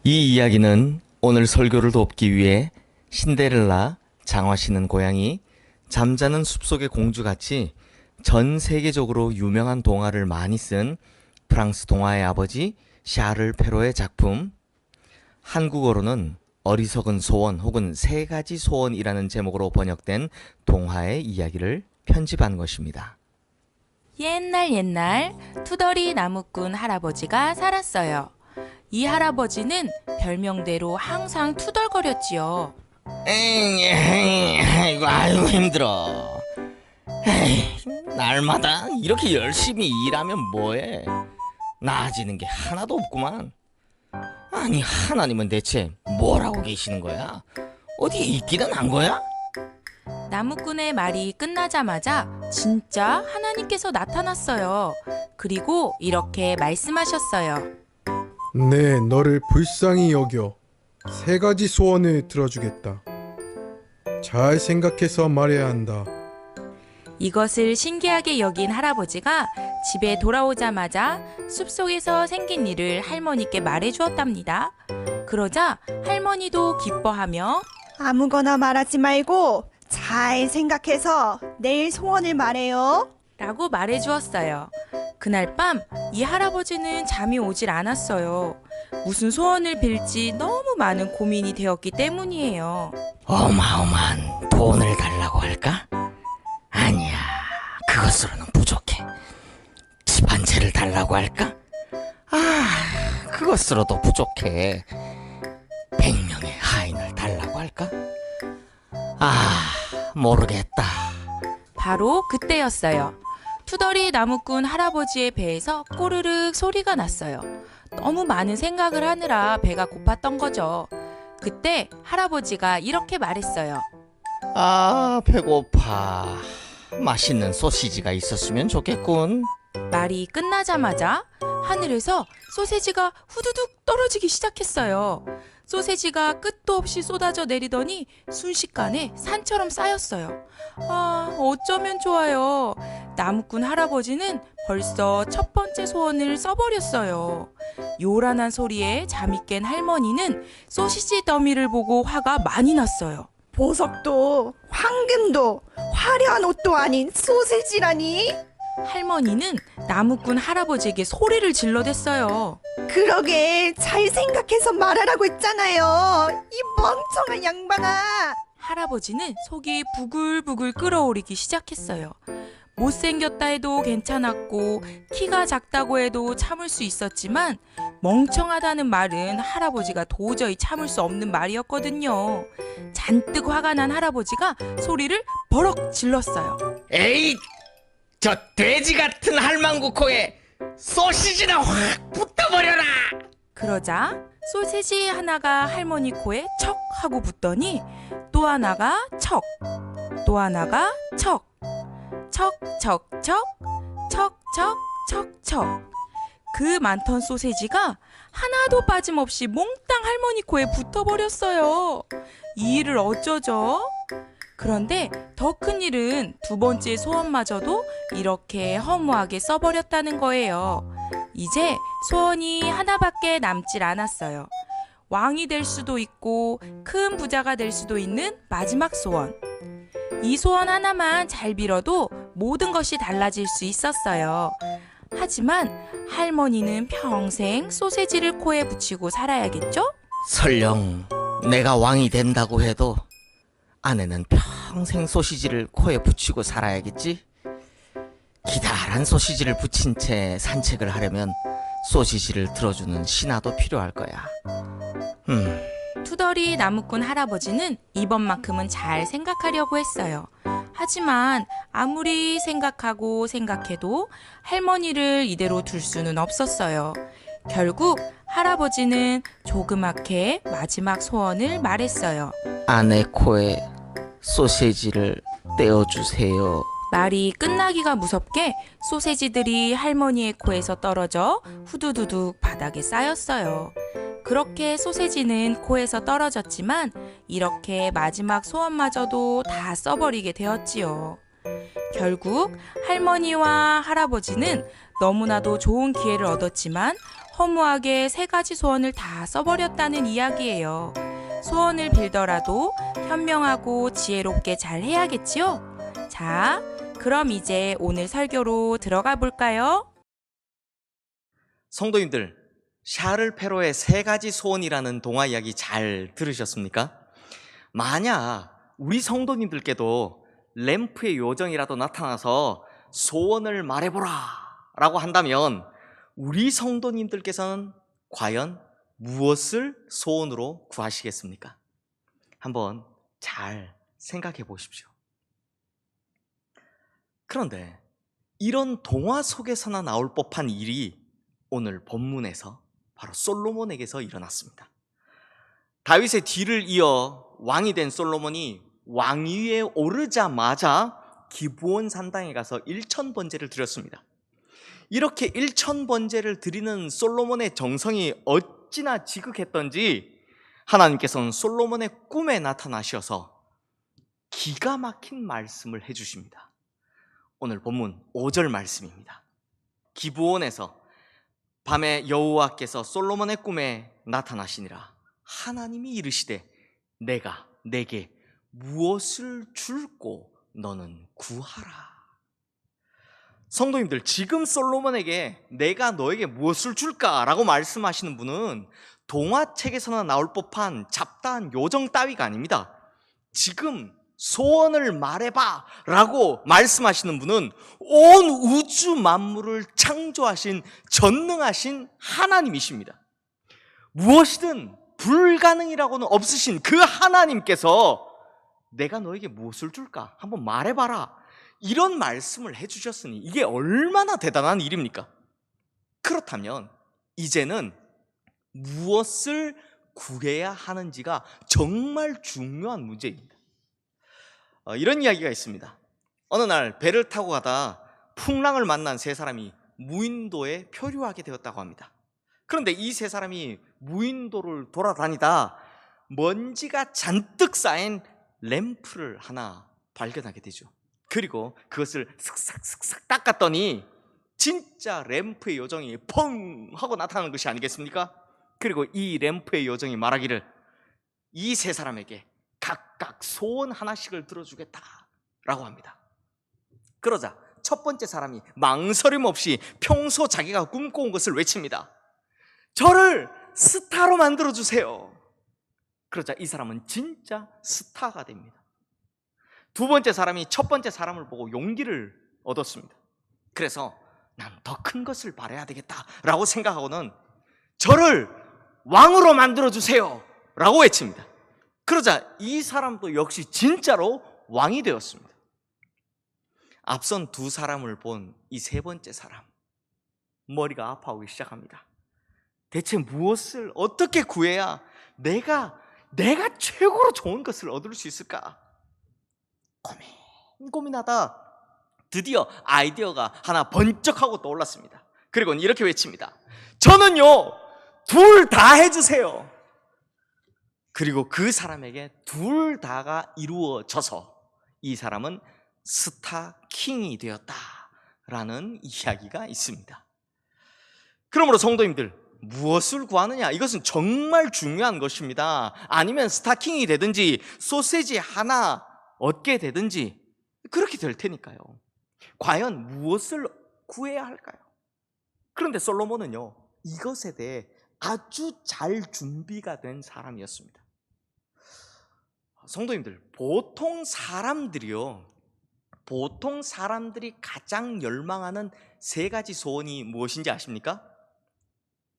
이 이야기는 오늘 설교를 돕기 위해 신데렐라, 장화 신은 고양이, 잠자는 숲속의 공주같이 전 세계적으로 유명한 동화를 많이 쓴 프랑스 동화의 아버지 샤를 페로의 작품, 한국어로는 어리석은 소원 혹은 세 가지 소원이라는 제목으로 번역된 동화의 이야기를 편집한 것입니다. 옛날 투덜이 나무꾼 할아버지가 살았어요. 이 할아버지는 별명대로 항상 투덜거렸지요. 아이고 힘들어. 날마다 이렇게 열심히 일하면 뭐해? 나아지는 게 하나도 없구만. 아니, 하나님은 대체 뭘 하고 계시는 거야? 어디 있기는 한 거야? 나무꾼의 말이 끝나자마자 진짜 하나님께서 나타났어요. 그리고 이렇게 말씀하셨어요. 네, 너를 불쌍히 여겨 세 가지 소원을 들어주겠다. 잘 생각해서 말해야 한다. 이것을 신기하게 여긴 할아버지가 집에 돌아오자마자 숲속에서 생긴 일을 할머니께 말해주었답니다. 그러자 할머니도 기뻐하며 아무거나 말하지 말고 잘 생각해서 내일 소원을 말해요. 라고 말해주었어요. 그날 밤 이 할아버지는 잠이 오질 않았어요. 무슨 소원을 빌지 너무 많은 고민이 되었기 때문이에요. 어마어마한 돈을 달라고 할까? 아니야, 그것으로는 부족해. 집 한 채를 달라고 할까? 그것으로도 부족해. 100명의 하인을 달라고 할까? 모르겠다. 바로 그때였어요. 투덜이 나무꾼 할아버지의 배에서 꼬르륵 소리가 났어요. 너무 많은 생각을 하느라 배가 고팠던 거죠. 그때 할아버지가 이렇게 말했어요. 배고파. 맛있는 소시지가 있었으면 좋겠군. 말이 끝나자마자 하늘에서 소세지가 후두둑 떨어지기 시작했어요. 소세지가 끝도 없이 쏟아져 내리더니 순식간에 산처럼 쌓였어요. 어쩌면 좋아요. 나무꾼 할아버지는 벌써 첫 번째 소원을 써버렸어요. 요란한 소리에 잠이 깬 할머니는 소시지 더미를 보고 화가 많이 났어요. 보석도 황금도 화려한 옷도 아닌 소세지라니? 할머니는 나무꾼 할아버지에게 소리를 질러댔어요. 그러게 잘 생각해서 말하라고 했잖아요. 이 멍청한 양반아. 할아버지는 속이 부글부글 끓어오르기 시작했어요. 못생겼다 해도 괜찮았고 키가 작다고 해도 참을 수 있었지만 멍청하다는 말은 할아버지가 도저히 참을 수 없는 말이었거든요. 잔뜩 화가 난 할아버지가 소리를 버럭 질렀어요. 에이, 저 돼지 같은 할망구 코에 소시지나 확 붙어버려라! 그러자 소세지 하나가 할머니 코에 척 하고 붙더니 또 하나가 척, 또 하나가 척, 척척척, 척척척척. 그 많던 소세지가 하나도 빠짐없이 몽땅 할머니 코에 붙어버렸어요. 이 일을 어쩌죠? 그런데 더 큰 일은 두 번째 소원마저도 이렇게 허무하게 써버렸다는 거예요. 이제 소원이 하나밖에 남질 않았어요. 왕이 될 수도 있고 큰 부자가 될 수도 있는 마지막 소원. 이 소원 하나만 잘 빌어도 모든 것이 달라질 수 있었어요. 하지만 할머니는 평생 소세지를 코에 붙이고 살아야겠죠? 설령 내가 왕이 된다고 해도 아내는 평생 소시지를 코에 붙이고 살아야겠지? 기다란 소시지를 붙인 채 산책을 하려면 소시지를 들어주는 신하도 필요할 거야. 투덜이 나무꾼 할아버지는 이번만큼은 잘 생각하려고 했어요. 하지만 아무리 생각하고 생각해도 할머니를 이대로 둘 수는 없었어요. 결국 할아버지는 조그맣게 마지막 소원을 말했어요. 아내 코에 소시지를 떼어주세요. 말이 끝나기가 무섭게 소세지들이 할머니의 코에서 떨어져 후두두둑 바닥에 쌓였어요. 그렇게 소세지는 코에서 떨어졌지만 이렇게 마지막 소원마저도 다 써버리게 되었지요. 결국 할머니와 할아버지는 너무나도 좋은 기회를 얻었지만 허무하게 3가지 소원을 다 써버렸다는 이야기예요. 소원을 빌더라도 현명하고 지혜롭게 잘 해야겠지요? 자, 그럼 이제 오늘 설교로 들어가 볼까요? 성도님들, 샤를 페로의 3가지 소원이라는 동화 이야기 잘 들으셨습니까? 만약 우리 성도님들께도 램프의 요정이라도 나타나서 소원을 말해보라 라고 한다면 우리 성도님들께서는 과연 무엇을 소원으로 구하시겠습니까? 한번 잘 생각해 보십시오. 그런데 이런 동화 속에서나 나올 법한 일이 오늘 본문에서 바로 솔로몬에게서 일어났습니다. 다윗의 뒤를 이어 왕이 된 솔로몬이 왕위에 오르자마자 기브온 산당에 가서 1000번제를 드렸습니다. 이렇게 1000번제를 드리는 솔로몬의 정성이 어찌나 지극했던지 하나님께서는 솔로몬의 꿈에 나타나셔서 기가 막힌 말씀을 해주십니다. 오늘 본문 5절 말씀입니다. 기브온에서 밤에 여호와께서 솔로몬의 꿈에 나타나시니라. 하나님이 이르시되 내가 내게 무엇을 줄고 너는 구하라. 성도님들, 지금 솔로몬에게 내가 너에게 무엇을 줄까라고 말씀하시는 분은 동화책에서나 나올 법한 잡다한 요정 따위가 아닙니다. 지금 소원을 말해봐 라고 말씀하시는 분은 온 우주 만물을 창조하신 전능하신 하나님이십니다. 무엇이든 불가능이라고는 없으신 그 하나님께서 내가 너에게 무엇을 줄까? 한번 말해봐라. 이런 말씀을 해주셨으니 이게 얼마나 대단한 일입니까? 그렇다면 이제는 무엇을 구해야 하는지가 정말 중요한 문제입니다. 이런 이야기가 있습니다. 어느 날 배를 타고 가다 풍랑을 만난 3사람이 무인도에 표류하게 되었다고 합니다. 그런데 이 3사람이 무인도를 돌아다니다 먼지가 잔뜩 쌓인 램프를 하나 발견하게 되죠. 그리고 그것을 슥싹슥싹 닦았더니 진짜 램프의 요정이 펑 하고 나타나는 것이 아니겠습니까? 그리고 이 램프의 요정이 말하기를 이 3사람에게 각각 소원 하나씩을 들어주겠다라고 합니다. 그러자 첫 번째 사람이 망설임 없이 평소 자기가 꿈꿔온 것을 외칩니다. 저를 스타로 만들어주세요. 그러자 이 사람은 진짜 스타가 됩니다. 두 번째 사람이 첫 번째 사람을 보고 용기를 얻었습니다. 그래서 난 더 큰 것을 바라야 되겠다라고 생각하고는 저를 왕으로 만들어주세요 라고 외칩니다. 그러자 이 사람도 역시 진짜로 왕이 되었습니다. 앞선 2사람을 본 이 3번째 사람, 머리가 아파오기 시작합니다. 대체 무엇을 어떻게 구해야 내가 최고로 좋은 것을 얻을 수 있을까? 고민하다 드디어 아이디어가 하나 번쩍하고 떠올랐습니다. 그리고 이렇게 외칩니다. 저는요, 둘 다 해주세요. 그리고 그 사람에게 둘 다가 이루어져서 이 사람은 스타킹이 되었다라는 이야기가 있습니다. 그러므로 성도님들, 무엇을 구하느냐? 이것은 정말 중요한 것입니다. 아니면 스타킹이 되든지 소세지 하나 얻게 되든지 그렇게 될 테니까요. 과연 무엇을 구해야 할까요? 그런데 솔로몬은요, 이것에 대해 아주 잘 준비가 된 사람이었습니다. 성도님들, 보통 사람들이 가장 열망하는 3가지 소원이 무엇인지 아십니까?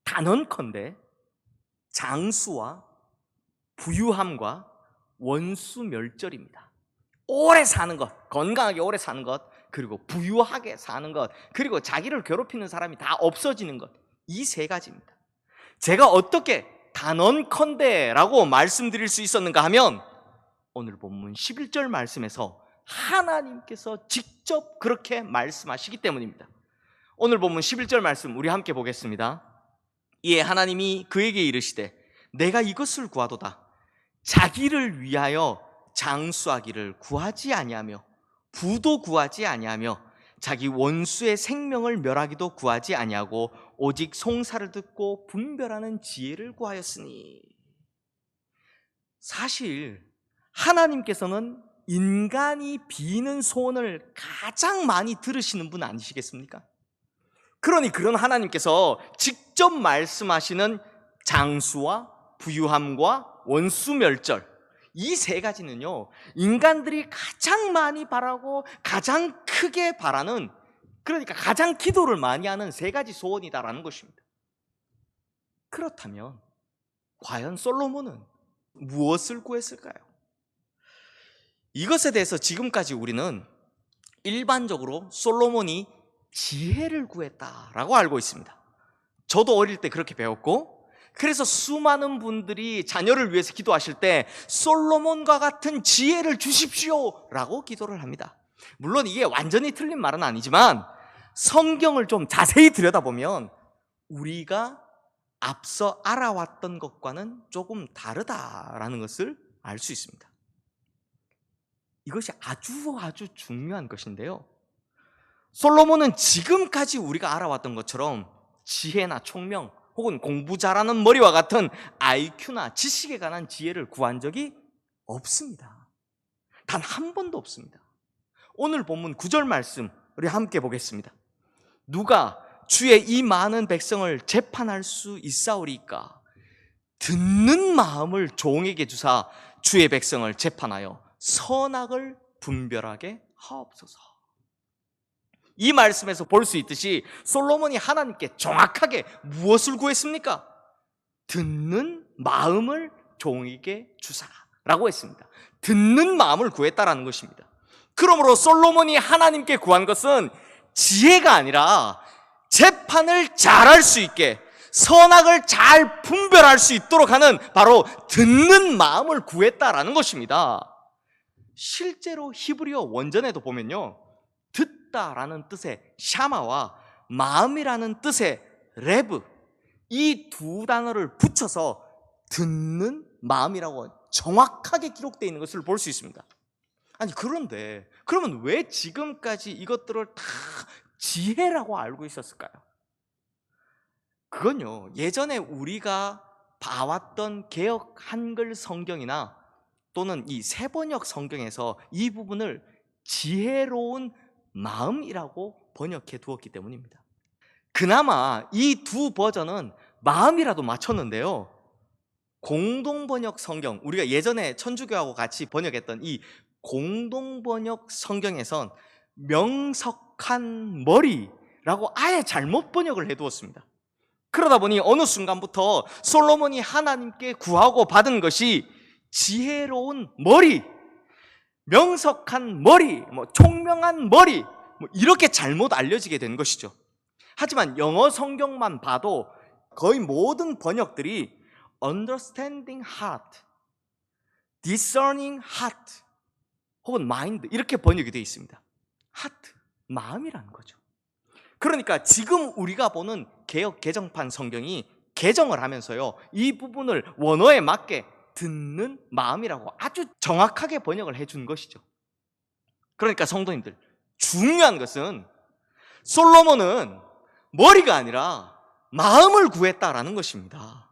단언컨대 장수와 부유함과 원수멸절입니다. 오래 사는 것, 건강하게 오래 사는 것, 그리고 부유하게 사는 것, 그리고 자기를 괴롭히는 사람이 다 없어지는 것, 이 3가지입니다. 제가 어떻게 단언컨대라고 말씀드릴 수 있었는가 하면 오늘 본문 11절 말씀에서 하나님께서 직접 그렇게 말씀하시기 때문입니다. 오늘 본문 11절 말씀 우리 함께 보겠습니다. 이에 하나님이 그에게 이르시되 내가 이것을 구하도다. 자기를 위하여 장수하기를 구하지 아니하며 부도 구하지 아니하며 자기 원수의 생명을 멸하기도 구하지 아니하고 오직 송사를 듣고 분별하는 지혜를 구하였으니. 사실 하나님께서는 인간이 비는 소원을 가장 많이 들으시는 분 아니시겠습니까? 그러니 그런 하나님께서 직접 말씀하시는 장수와 부유함과 원수멸절, 이 세 가지는요, 인간들이 가장 많이 바라고 가장 크게 바라는, 그러니까 가장 기도를 많이 하는 세 가지 소원이다라는 것입니다. 그렇다면 과연 솔로몬은 무엇을 구했을까요? 이것에 대해서 지금까지 우리는 일반적으로 솔로몬이 지혜를 구했다라고 알고 있습니다. 저도 어릴 때 그렇게 배웠고, 그래서 수많은 분들이 자녀를 위해서 기도하실 때 솔로몬과 같은 지혜를 주십시오 라고 기도를 합니다. 물론 이게 완전히 틀린 말은 아니지만 성경을 좀 자세히 들여다보면 우리가 앞서 알아왔던 것과는 조금 다르다라는 것을 알 수 있습니다. 이것이 아주 중요한 것인데요, 솔로몬은 지금까지 우리가 알아왔던 것처럼 지혜나 총명 혹은 공부 잘하는 머리와 같은 IQ나 지식에 관한 지혜를 구한 적이 없습니다. 단 한 번도 없습니다. 오늘 본문 9절 말씀 우리 함께 보겠습니다. 누가 주의 이 많은 백성을 재판할 수 있사오리까? 듣는 마음을 종에게 주사 주의 백성을 재판하여 선악을 분별하게 하옵소서. 이 말씀에서 볼 수 있듯이 솔로몬이 하나님께 정확하게 무엇을 구했습니까? 듣는 마음을 종에게 주사라고 했습니다. 듣는 마음을 구했다라는 것입니다. 그러므로 솔로몬이 하나님께 구한 것은 지혜가 아니라 재판을 잘할 수 있게, 선악을 잘 분별할 수 있도록 하는 바로 듣는 마음을 구했다라는 것입니다. 실제로 히브리어 원전에도 보면요, 듣다라는 뜻의 샤마와 마음이라는 뜻의 레브, 이 두 단어를 붙여서 듣는 마음이라고 정확하게 기록되어 있는 것을 볼 수 있습니다. 아니, 그런데 그러면 왜 지금까지 이것들을 다 지혜라고 알고 있었을까요? 그건요, 예전에 우리가 봐왔던 개역 한글 성경이나 또는 이 세번역 성경에서 이 부분을 지혜로운 마음이라고 번역해 두었기 때문입니다. 그나마 이 두 버전은 마음이라도 맞췄는데요, 공동번역 성경, 우리가 예전에 천주교하고 같이 번역했던 이 공동번역 성경에선 명석한 머리라고 아예 잘못 번역을 해두었습니다. 그러다 보니 어느 순간부터 솔로몬이 하나님께 구하고 받은 것이 지혜로운 머리, 명석한 머리, 총명한 머리, 이렇게 잘못 알려지게 된 것이죠. 하지만 영어 성경만 봐도 거의 모든 번역들이 understanding heart, discerning heart 혹은 mind 이렇게 번역이 되어 있습니다. heart, 마음이라는 거죠. 그러니까 지금 우리가 보는 개역 개정판 성경이 개정을 하면서요, 이 부분을 원어에 맞게 듣는 마음이라고 아주 정확하게 번역을 해준 것이죠. 그러니까 성도님들, 중요한 것은 솔로몬은 머리가 아니라 마음을 구했다라는 것입니다.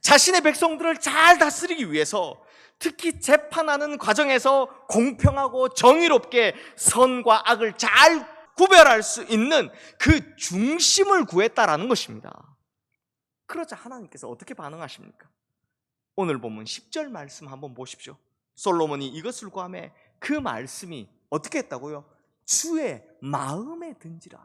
자신의 백성들을 잘 다스리기 위해서, 특히 재판하는 과정에서 공평하고 정의롭게 선과 악을 잘 구별할 수 있는 그 중심을 구했다라는 것입니다. 그러자 하나님께서 어떻게 반응하십니까? 오늘 본문 10절 말씀 한번 보십시오. 솔로몬이 이것을 구하며 그 말씀이 어떻게 했다고요? 주의 마음에 든지라.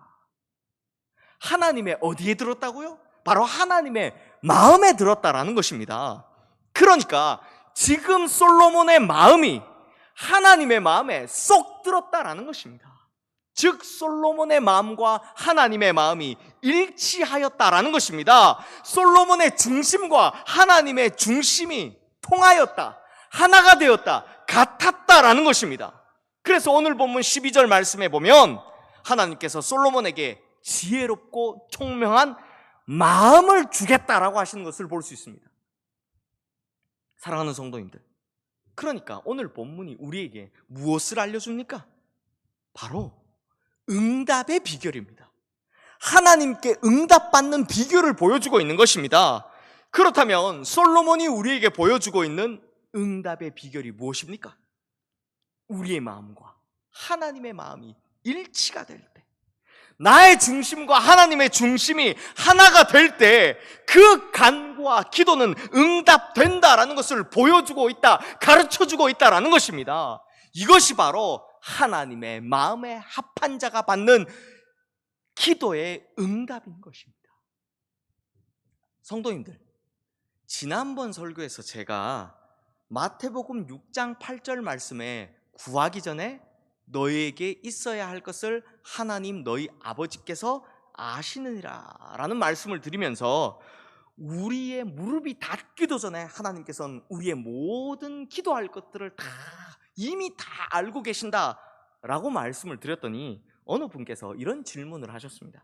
하나님의 어디에 들었다고요? 바로 하나님의 마음에 들었다라는 것입니다. 그러니까 지금 솔로몬의 마음이 하나님의 마음에 쏙 들었다라는 것입니다. 즉 솔로몬의 마음과 하나님의 마음이 일치하였다라는 것입니다. 솔로몬의 중심과 하나님의 중심이 통하였다, 하나가 되었다, 같았다라는 것입니다. 그래서 오늘 본문 12절 말씀에 보면 하나님께서 솔로몬에게 지혜롭고 총명한 마음을 주겠다라고 하시는 것을 볼 수 있습니다. 사랑하는 성도님들, 그러니까 오늘 본문이 우리에게 무엇을 알려줍니까? 바로 응답의 비결입니다. 하나님께 응답받는 비결을 보여주고 있는 것입니다. 그렇다면 솔로몬이 우리에게 보여주고 있는 응답의 비결이 무엇입니까? 우리의 마음과 하나님의 마음이 일치가 될 때, 나의 중심과 하나님의 중심이 하나가 될 때 그 간구와 기도는 응답된다라는 것을 보여주고 있다, 가르쳐주고 있다라는 것입니다. 이것이 바로 하나님의 마음에 합한 자가 받는 기도의 응답인 것입니다. 성도님들, 지난번 설교에서 제가 마태복음 6장 8절 말씀에 구하기 전에 너희에게 있어야 할 것을 하나님 너희 아버지께서 아시느니라 라는 말씀을 드리면서 우리의 무릎이 닿기도 전에 하나님께서는 우리의 모든 기도할 것들을 이미 다 알고 계신다 라고 말씀을 드렸더니 어느 분께서 이런 질문을 하셨습니다.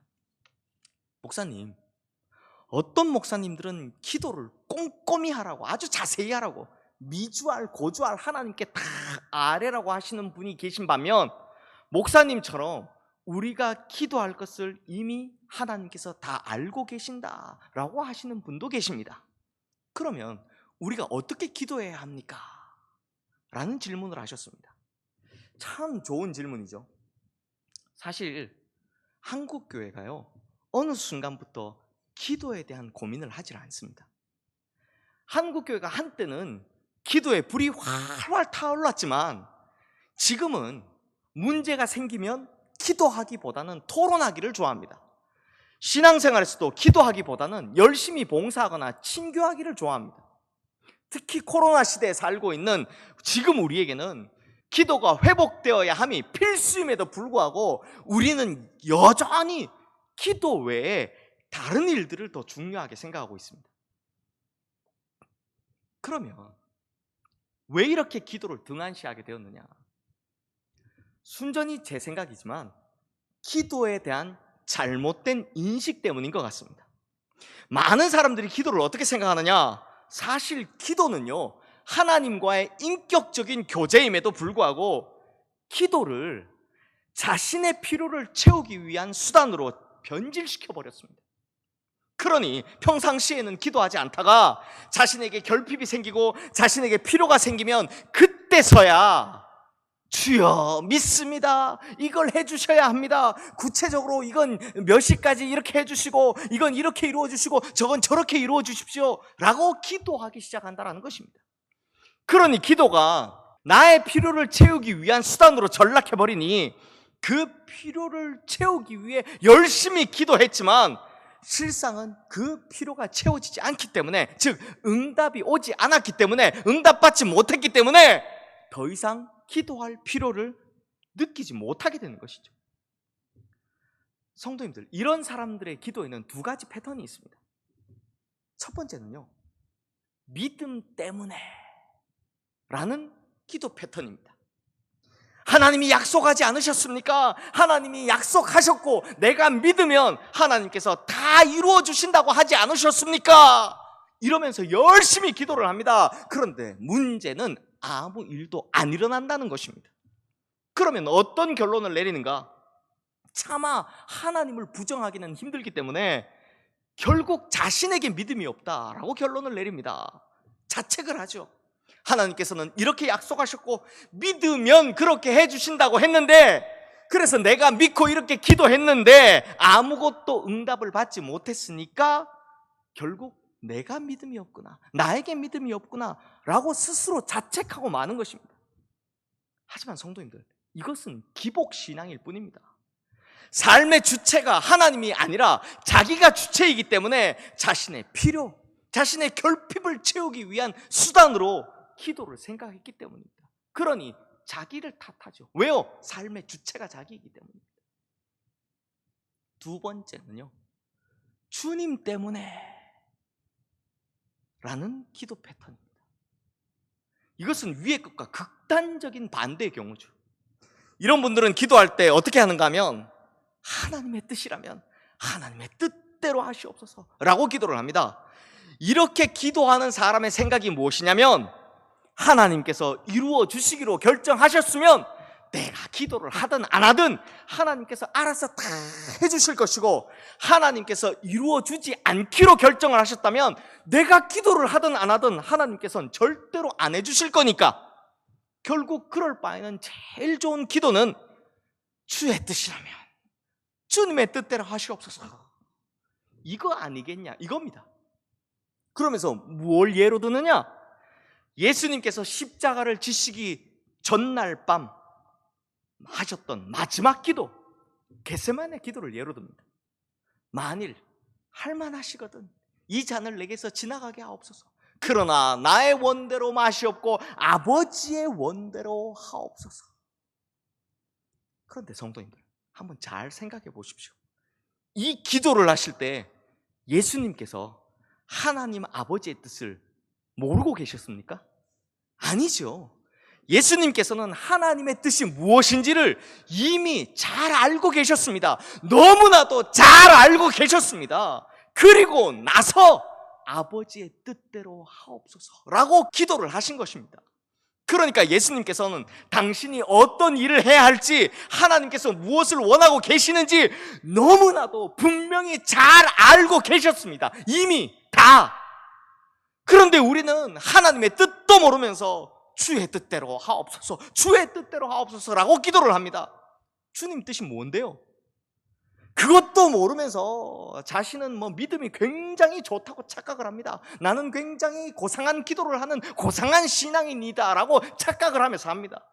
목사님, 어떤 목사님들은 기도를 꼼꼼히 하라고, 아주 자세히 하라고, 미주알 고주알 하나님께 다 아뢰라고 하시는 분이 계신 반면 목사님처럼 우리가 기도할 것을 이미 하나님께서 다 알고 계신다라고 하시는 분도 계십니다. 그러면 우리가 어떻게 기도해야 합니까? 라는 질문을 하셨습니다. 참 좋은 질문이죠. 사실 한국 교회가요, 어느 순간부터 기도에 대한 고민을 하질 않습니다. 한국 교회가 한때는 기도에 불이 활활 타올랐지만 지금은 문제가 생기면 기도하기보다는 토론하기를 좋아합니다. 신앙생활에서도 기도하기보다는 열심히 봉사하거나 친교하기를 좋아합니다. 특히 코로나 시대에 살고 있는 지금 우리에게는 기도가 회복되어야 함이 필수임에도 불구하고 우리는 여전히 기도 외에 다른 일들을 더 중요하게 생각하고 있습니다. 그러면 왜 이렇게 기도를 등한시하게 되었느냐? 순전히 제 생각이지만 기도에 대한 잘못된 인식 때문인 것 같습니다. 많은 사람들이 기도를 어떻게 생각하느냐? 사실 기도는요, 하나님과의 인격적인 교제임에도 불구하고 기도를 자신의 필요를 채우기 위한 수단으로 변질시켜 버렸습니다. 그러니 평상시에는 기도하지 않다가 자신에게 결핍이 생기고 자신에게 필요가 생기면 그때서야 주여 믿습니다, 이걸 해주셔야 합니다, 구체적으로 이건 몇 시까지 이렇게 해주시고 이건 이렇게 이루어주시고 저건 저렇게 이루어주십시오 라고 기도하기 시작한다는 것입니다. 그러니 기도가 나의 필요를 채우기 위한 수단으로 전락해버리니 그 필요를 채우기 위해 열심히 기도했지만 실상은 그 필요가 채워지지 않기 때문에, 즉 응답이 오지 않았기 때문에, 응답받지 못했기 때문에 더 이상 기도할 필요를 느끼지 못하게 되는 것이죠. 성도님들, 이런 사람들의 기도에는 두 가지 패턴이 있습니다. 첫 번째는요, 믿음 때문에 라는 기도 패턴입니다. 하나님이 약속하지 않으셨습니까? 하나님이 약속하셨고 내가 믿으면 하나님께서 다 이루어 주신다고 하지 않으셨습니까? 이러면서 열심히 기도를 합니다. 그런데 문제는 아무 일도 안 일어난다는 것입니다. 그러면 어떤 결론을 내리는가? 차마 하나님을 부정하기는 힘들기 때문에 결국 자신에게 믿음이 없다라고 결론을 내립니다. 자책을 하죠. 하나님께서는 이렇게 약속하셨고 믿으면 그렇게 해주신다고 했는데, 그래서 내가 믿고 이렇게 기도했는데 아무것도 응답을 받지 못했으니까 결국 내가 믿음이 없구나, 나에게 믿음이 없구나 라고 스스로 자책하고 마는 것입니다. 하지만 성도님들, 이것은 기복신앙일 뿐입니다. 삶의 주체가 하나님이 아니라 자기가 주체이기 때문에 자신의 필요, 자신의 결핍을 채우기 위한 수단으로 기도를 생각했기 때문입니다. 그러니 자기를 탓하죠. 왜요? 삶의 주체가 자기이기 때문입니다. 두 번째는요, 주님 때문에 라는 기도 패턴입니다. 이것은 위의 것과 극단적인 반대의 경우죠. 이런 분들은 기도할 때 어떻게 하는가 하면 하나님의 뜻이라면 하나님의 뜻대로 하시옵소서 라고 기도를 합니다. 이렇게 기도하는 사람의 생각이 무엇이냐면, 하나님께서 이루어 주시기로 결정하셨으면 내가 기도를 하든 안 하든 하나님께서 알아서 다 해주실 것이고, 하나님께서 이루어주지 않기로 결정을 하셨다면 내가 기도를 하든 안 하든 하나님께서는 절대로 안 해주실 거니까, 결국 그럴 바에는 제일 좋은 기도는 주의 뜻이라면 주님의 뜻대로 하시옵소서, 이거 아니겠냐, 이겁니다. 그러면서 뭘 예로 드느냐? 예수님께서 십자가를 지시기 전날 밤 하셨던 마지막 기도, 겟세마네 기도를 예로 듭니다. 만일 할만하시거든 이 잔을 내게서 지나가게 하옵소서. 그러나 나의 원대로 마시옵고 아버지의 원대로 하옵소서. 그런데 성도님들, 한번 잘 생각해 보십시오. 이 기도를 하실 때 예수님께서 하나님 아버지의 뜻을 모르고 계셨습니까? 아니죠. 예수님께서는 하나님의 뜻이 무엇인지를 이미 잘 알고 계셨습니다. 너무나도 잘 알고 계셨습니다. 그리고 나서 아버지의 뜻대로 하옵소서라고 기도를 하신 것입니다. 그러니까 예수님께서는 당신이 어떤 일을 해야 할지, 하나님께서 무엇을 원하고 계시는지 너무나도 분명히 잘 알고 계셨습니다. 이미 다. 그런데 우리는 하나님의 뜻도 모르면서 주의 뜻대로 하옵소서, 주의 뜻대로 하옵소서라고 기도를 합니다. 주님 뜻이 뭔데요? 그것도 모르면서 자신은 믿음이 굉장히 좋다고 착각을 합니다. 나는 굉장히 고상한 기도를 하는 고상한 신앙인이다 라고 착각을 하면서 합니다.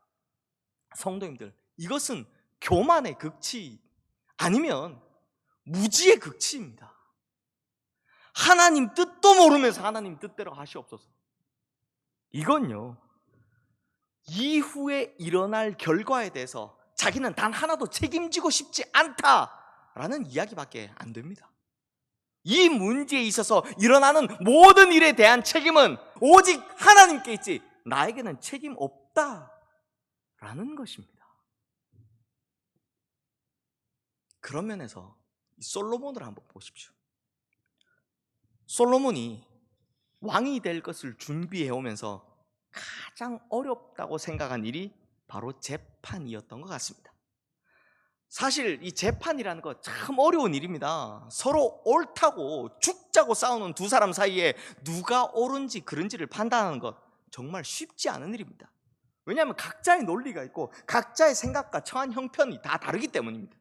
성도님들, 이것은 교만의 극치 아니면 무지의 극치입니다. 하나님 뜻도 모르면서 하나님 뜻대로 하시옵소서, 이건요, 이후에 일어날 결과에 대해서 자기는 단 하나도 책임지고 싶지 않다라는 이야기밖에 안 됩니다. 이 문제에 있어서 일어나는 모든 일에 대한 책임은 오직 하나님께 있지 나에게는 책임 없다라는 것입니다. 그런 면에서 솔로몬을 한번 보십시오. 솔로몬이 왕이 될 것을 준비해 오면서 가장 어렵다고 생각한 일이 바로 재판이었던 것 같습니다. 사실 이 재판이라는 거 참 어려운 일입니다. 서로 옳다고 죽자고 싸우는 두 사람 사이에 누가 옳은지 그른지를 판단하는 것 정말 쉽지 않은 일입니다. 왜냐하면 각자의 논리가 있고 각자의 생각과 처한 형편이 다 다르기 때문입니다.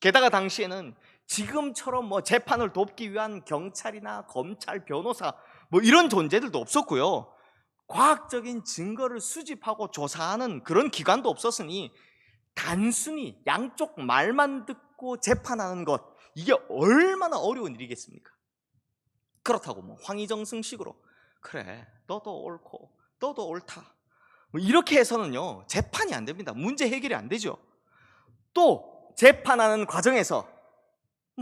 게다가 당시에는 지금처럼 재판을 돕기 위한 경찰이나 검찰, 변호사 이런 존재들도 없었고요. 과학적인 증거를 수집하고 조사하는 그런 기관도 없었으니 단순히 양쪽 말만 듣고 재판하는 것, 이게 얼마나 어려운 일이겠습니까? 그렇다고 황희정승식으로 그래 너도 옳고 너도 옳다 이렇게 해서는요 재판이 안 됩니다. 문제 해결이 안 되죠. 또 재판하는 과정에서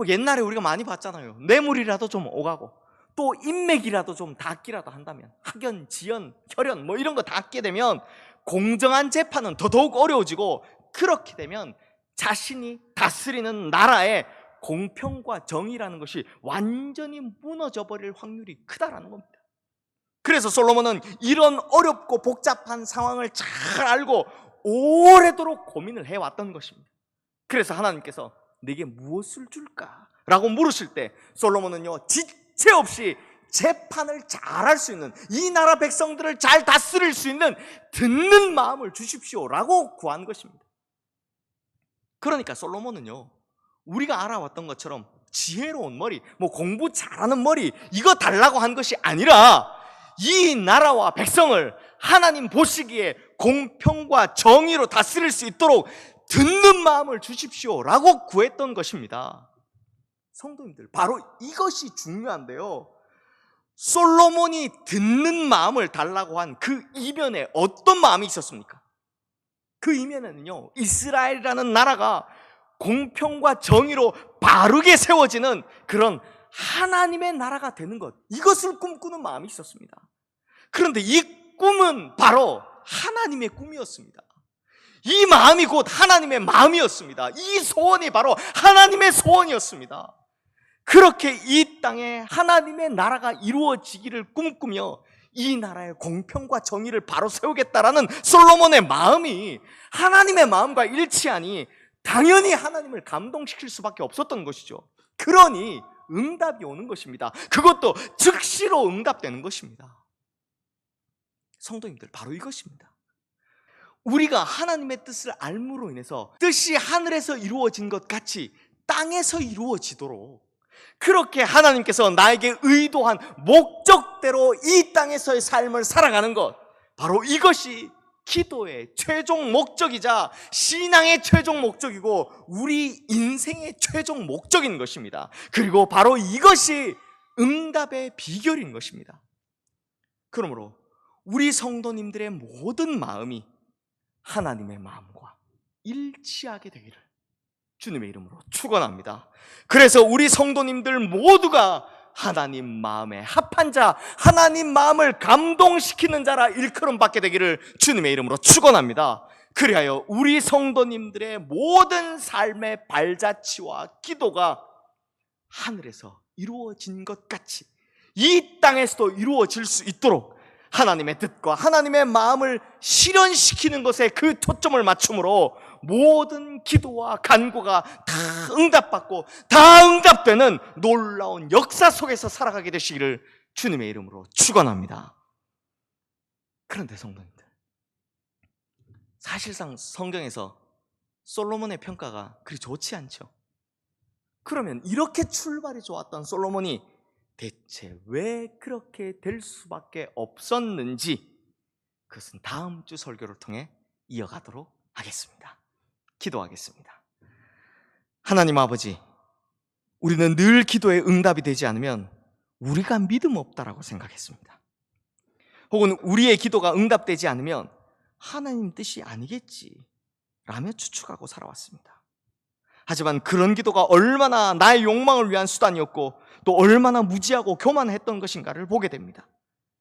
옛날에 우리가 많이 봤잖아요. 뇌물이라도 좀 오가고 또 인맥이라도 좀 닿기라도 한다면, 학연, 지연, 혈연 이런 거 닿게 되면 공정한 재판은 더더욱 어려워지고, 그렇게 되면 자신이 다스리는 나라의 공평과 정의라는 것이 완전히 무너져 버릴 확률이 크다라는 겁니다. 그래서 솔로몬은 이런 어렵고 복잡한 상황을 잘 알고 오래도록 고민을 해왔던 것입니다. 그래서 하나님께서 내게 무엇을 줄까? 라고 물으실 때 솔로몬은요 지체 없이 재판을 잘할 수 있는, 이 나라 백성들을 잘 다스릴 수 있는 듣는 마음을 주십시오 라고 구한 것입니다. 그러니까 솔로몬은요 우리가 알아왔던 것처럼 지혜로운 머리, 공부 잘하는 머리 이거 달라고 한 것이 아니라 이 나라와 백성을 하나님 보시기에 공평과 정의로 다스릴 수 있도록 듣는 마음을 주십시오 라고 구했던 것입니다. 성도님들, 바로 이것이 중요한데요, 솔로몬이 듣는 마음을 달라고 한 그 이면에 어떤 마음이 있었습니까? 그 이면에는요 이스라엘이라는 나라가 공평과 정의로 바르게 세워지는 그런 하나님의 나라가 되는 것, 이것을 꿈꾸는 마음이 있었습니다. 그런데 이 꿈은 바로 하나님의 꿈이었습니다. 이 마음이 곧 하나님의 마음이었습니다. 이 소원이 바로 하나님의 소원이었습니다. 그렇게 이 땅에 하나님의 나라가 이루어지기를 꿈꾸며 이 나라의 공평과 정의를 바로 세우겠다라는 솔로몬의 마음이 하나님의 마음과 일치하니 당연히 하나님을 감동시킬 수밖에 없었던 것이죠. 그러니 응답이 오는 것입니다. 그것도 즉시로 응답되는 것입니다. 성도님들, 바로 이것입니다. 우리가 하나님의 뜻을 알므로 인해서 뜻이 하늘에서 이루어진 것 같이 땅에서 이루어지도록 그렇게 하나님께서 나에게 의도한 목적대로 이 땅에서의 삶을 살아가는 것, 바로 이것이 기도의 최종 목적이자 신앙의 최종 목적이고 우리 인생의 최종 목적인 것입니다. 그리고 바로 이것이 응답의 비결인 것입니다. 그러므로 우리 성도님들의 모든 마음이 하나님의 마음과 일치하게 되기를 주님의 이름으로 축원합니다. 그래서 우리 성도님들 모두가 하나님 마음에 합한 자, 하나님 마음을 감동시키는 자라 일컬음 받게 되기를 주님의 이름으로 축원합니다. 그리하여 우리 성도님들의 모든 삶의 발자취와 기도가 하늘에서 이루어진 것 같이 이 땅에서도 이루어질 수 있도록 하나님의 뜻과 하나님의 마음을 실현시키는 것에 그 초점을 맞춤으로 모든 기도와 간구가 다 응답받고 다 응답되는 놀라운 역사 속에서 살아가게 되시기를 주님의 이름으로 축원합니다. 그런데 성도님들, 사실상 성경에서 솔로몬의 평가가 그리 좋지 않죠. 그러면 이렇게 출발이 좋았던 솔로몬이 대체 왜 그렇게 될 수밖에 없었는지, 그것은 다음 주 설교를 통해 이어가도록 하겠습니다. 기도하겠습니다. 하나님 아버지, 우리는 늘 기도에 응답이 되지 않으면 우리가 믿음 없다라고 생각했습니다. 혹은 우리의 기도가 응답되지 않으면 하나님 뜻이 아니겠지 라며 추측하고 살아왔습니다. 하지만 그런 기도가 얼마나 나의 욕망을 위한 수단이었고 또 얼마나 무지하고 교만했던 것인가를 보게 됩니다.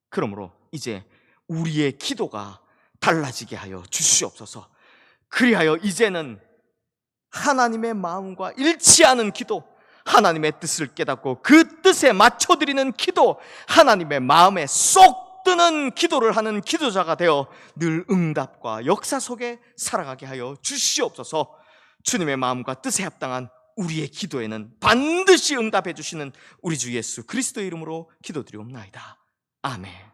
그러므로 이제 우리의 기도가 달라지게 하여 주시옵소서. 그리하여 이제는 하나님의 마음과 일치하는 기도, 하나님의 뜻을 깨닫고 그 뜻에 맞춰드리는 기도, 하나님의 마음에 쏙 드는 기도를 하는 기도자가 되어 늘 응답과 역사 속에 살아가게 하여 주시옵소서. 주님의 마음과 뜻에 합당한 우리의 기도에는 반드시 응답해 주시는 우리 주 예수 그리스도의 이름으로 기도드리옵나이다. 아멘.